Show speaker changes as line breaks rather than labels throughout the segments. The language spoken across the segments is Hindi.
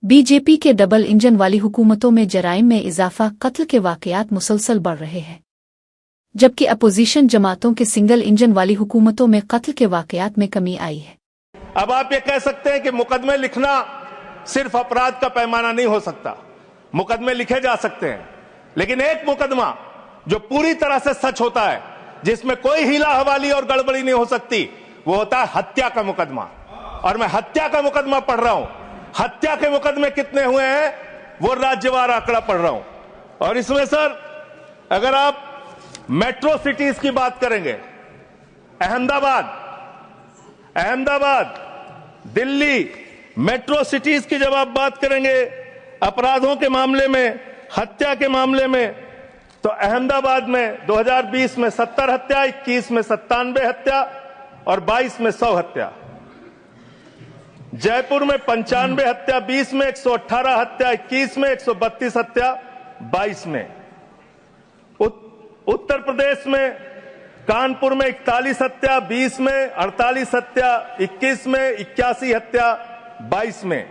बीजेपी के डबल इंजन वाली हुकूमतों में जराइम में इजाफा, कत्ल के वाकयात मुसलसल बढ़ रहे हैं, जबकि अपोजिशन जमातों के सिंगल इंजन वाली हुकूमतों में कत्ल के वाकयात में कमी आई है।
अब आप ये कह सकते हैं कि मुकदमे लिखना सिर्फ अपराध का पैमाना नहीं हो सकता। मुकदमे लिखे जा सकते हैं, लेकिन एक मुकदमा जो पूरी तरह से सच होता है, जिसमें कोई हीला हवाली और गड़बड़ी नहीं हो सकती, वो होता है हत्या का मुकदमा। और मैं हत्या का मुकदमा पढ़ रहा हूं। हत्या के मुकदमे कितने हुए हैं वो राज्यवार आंकड़ा पढ़ रहा हूं। और इसमें सर, अगर आप मेट्रो सिटीज की बात करेंगे, अहमदाबाद, दिल्ली, मेट्रो सिटीज की जब आप बात करेंगे अपराधों के मामले में, हत्या के मामले में, तो अहमदाबाद में 2020 में 70 हत्या, 21 में 97 हत्या और 22 में 100 हत्या। जयपुर में 95 हत्या, 20 में 118 हत्या, 21 में 132 हत्या, 22 में। उत्तर प्रदेश में कानपुर में 41 हत्या, 20 में 48 हत्या, 21 में 81 हत्या, 22 में।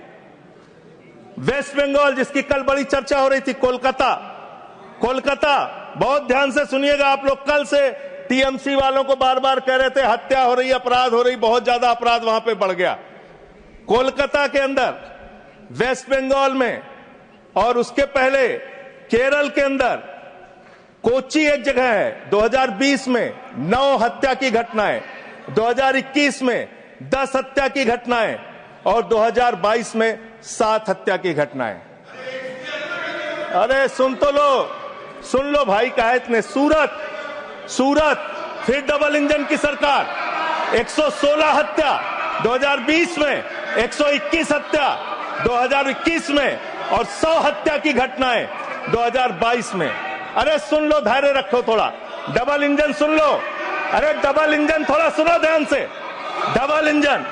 वेस्ट बंगाल, जिसकी कल बड़ी चर्चा हो रही थी, कोलकाता, बहुत ध्यान से सुनिएगा आप लोग। कल से टीएमसी वालों को बार बार कह रहे थे हत्या हो रही, अपराध हो रही, बहुत ज्यादा अपराध वहां पे बढ़ गया। कोलकाता के अंदर, वेस्ट बंगाल में, और उसके पहले केरल के अंदर, कोच्चि एक जगह है, 2020 में 9 हत्या की घटनाएं, 2021 में 10 हत्या की घटनाएं और 2022 में 7 हत्या की घटनाएं। अरे सुन लो भाई, कहा इतने। सूरत, फिर डबल इंजन की सरकार, 116 हत्या 2020 में, 121 हत्या 2021 में और 100 हत्या की घटनाएं 2022 में। अरे सुन लो, धैर्य रखो थोड़ा। डबल इंजन सुन लो। अरे डबल इंजन थोड़ा सुनो ध्यान से। Double engine